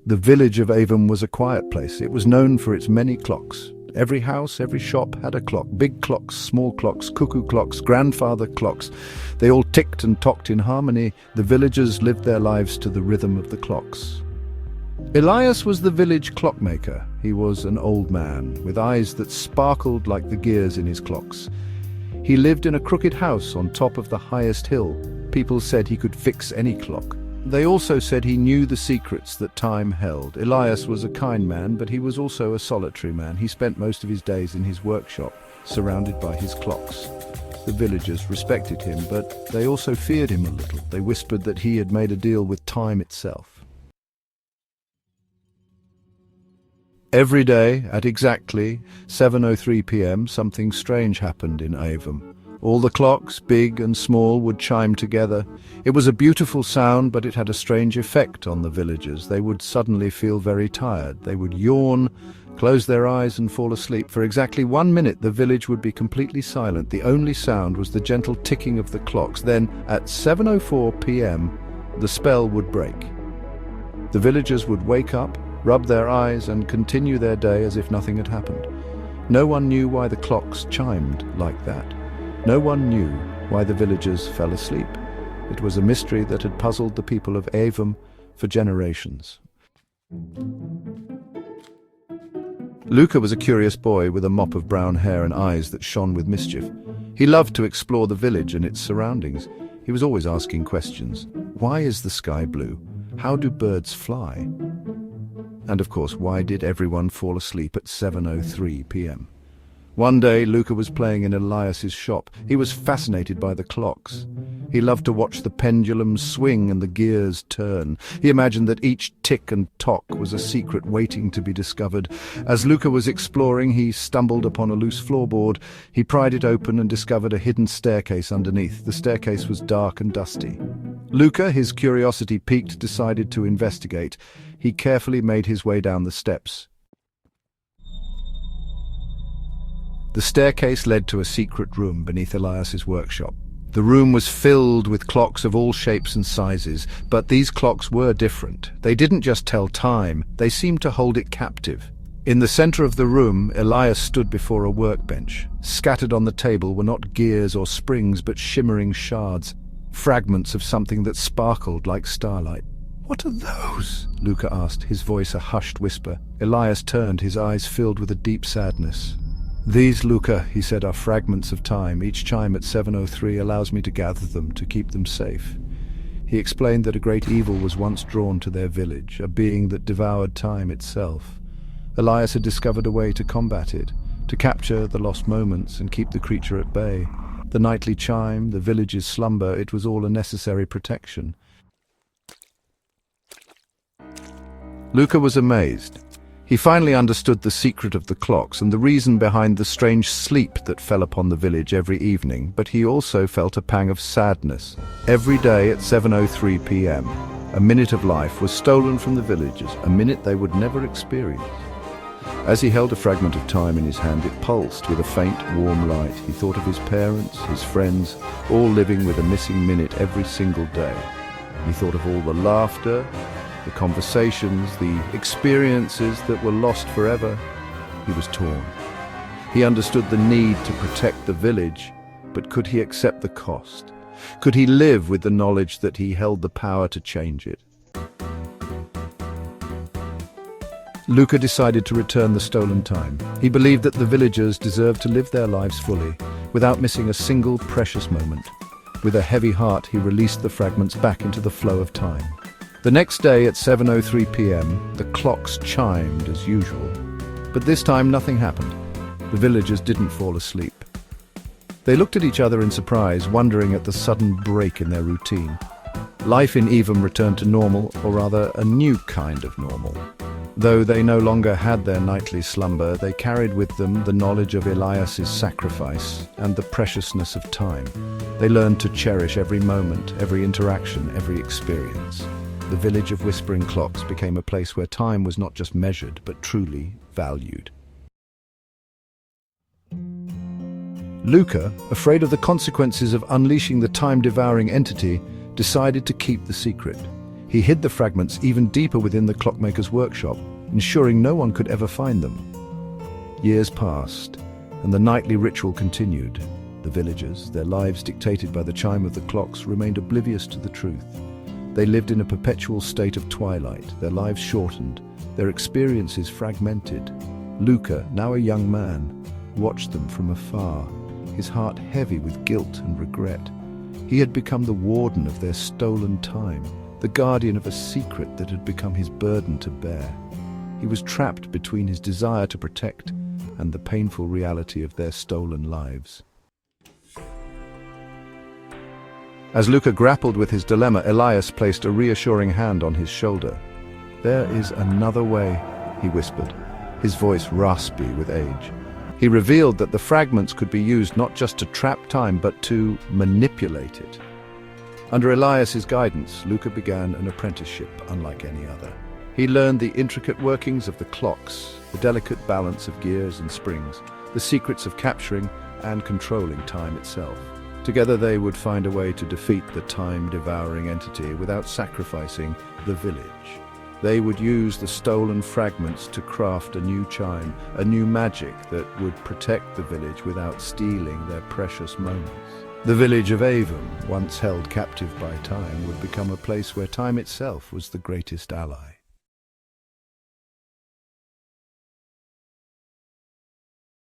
The village of Avon was a quiet place. It was known for its many clocks. Every house, every shop had a clock. Big clocks, small clocks, cuckoo clocks, grandfather clocks. They all ticked and tocked in harmony. The villagers lived their lives to the rhythm of the clocks. Elias was the village clockmaker. He was an old man, with eyes that sparkled like the gears in his clocks. He lived in a crooked house on top of the highest hill. People said he could fix any clock. They also said he knew the secrets that time held. Elias was a kind man, but he was also a solitary man. He spent most of his days in his workshop, surrounded by his clocks. The villagers respected him, but they also feared him a little. They whispered that he had made a deal with time itself. Every day, at exactly 7:03 p.m., something strange happened in Avon. All the clocks, big and small, would chime together. It was a beautiful sound, but it had a strange effect on the villagers. They would suddenly feel very tired. They would yawn, close their eyes and fall asleep. For exactly 1 minute, the village would be completely silent. The only sound was the gentle ticking of the clocks. Then, at 7:04 p.m., the spell would break. The villagers would wake up, rub their eyes, and continue their day as if nothing had happened. No one knew why the clocks chimed like that. No one knew why the villagers fell asleep. It was a mystery that had puzzled the people of Avon for generations. Luca was a curious boy with a mop of brown hair and eyes that shone with mischief. He loved to explore the village and its surroundings. He was always asking questions. Why is the sky blue? How do birds fly? And of course, why did everyone fall asleep at 7:03 p.m.? One day, Luca was playing in Elias's shop. He was fascinated by the clocks. He loved to watch the pendulums swing and the gears turn. He imagined that each tick and tock was a secret waiting to be discovered. As Luca was exploring, he stumbled upon a loose floorboard. He pried it open and discovered a hidden staircase underneath. The staircase was dark and dusty. Luca, his curiosity piqued, decided to investigate. He carefully made his way down the steps. The staircase led to a secret room beneath Elias's workshop. The room was filled with clocks of all shapes and sizes, but these clocks were different. They didn't just tell time, they seemed to hold it captive. In the center of the room, Elias stood before a workbench. Scattered on the table were not gears or springs, but shimmering shards, fragments of something that sparkled like starlight. "What are those?" Luca asked, his voice a hushed whisper. Elias turned, his eyes filled with a deep sadness. "These, Luca," he said, "are fragments of time. Each chime at 7:03 allows me to gather them, to keep them safe." He explained that a great evil was once drawn to their village, a being that devoured time itself. Elias had discovered a way to combat it, to capture the lost moments and keep the creature at bay. The nightly chime, the village's slumber, it was all a necessary protection. Luca was amazed. He finally understood the secret of the clocks and the reason behind the strange sleep that fell upon the village every evening, but he also felt a pang of sadness. Every day at 7:03 p.m., a minute of life was stolen from the villagers, a minute they would never experience. As he held a fragment of time in his hand, it pulsed with a faint, warm light. He thought of his parents, his friends, all living with a missing minute every single day. He thought of all the laughter, the conversations, the experiences that were lost forever. He was torn. He understood the need to protect the village, but could he accept the cost? Could he live with the knowledge that he held the power to change it? Luca decided to return the stolen time. He believed that the villagers deserved to live their lives fully, without missing a single precious moment. With a heavy heart, he released the fragments back into the flow of time. The next day at 7:03 p.m., the clocks chimed as usual. But this time nothing happened. The villagers didn't fall asleep. They looked at each other in surprise, wondering at the sudden break in their routine. Life in Avon returned to normal, or rather a new kind of normal. Though they no longer had their nightly slumber, they carried with them the knowledge of Elias's sacrifice and the preciousness of time. They learned to cherish every moment, every interaction, every experience. The village of whispering clocks became a place where time was not just measured, but truly valued. Luca, afraid of the consequences of unleashing the time-devouring entity, decided to keep the secret. He hid the fragments even deeper within the clockmaker's workshop, ensuring no one could ever find them. Years passed, and the nightly ritual continued. The villagers, their lives dictated by the chime of the clocks, remained oblivious to the truth. They lived in a perpetual state of twilight, their lives shortened, their experiences fragmented. Luca, now a young man, watched them from afar, his heart heavy with guilt and regret. He had become the warden of their stolen time, the guardian of a secret that had become his burden to bear. He was trapped between his desire to protect and the painful reality of their stolen lives. As Luca grappled with his dilemma, Elias placed a reassuring hand on his shoulder. "There is another way," he whispered, his voice raspy with age. He revealed that the fragments could be used not just to trap time, but to manipulate it. Under Elias's guidance, Luca began an apprenticeship unlike any other. He learned the intricate workings of the clocks, the delicate balance of gears and springs, the secrets of capturing and controlling time itself. Together they would find a way to defeat the time-devouring entity without sacrificing the village. They would use the stolen fragments to craft a new chime, a new magic that would protect the village without stealing their precious moments. The village of Avon, once held captive by time, would become a place where time itself was the greatest ally.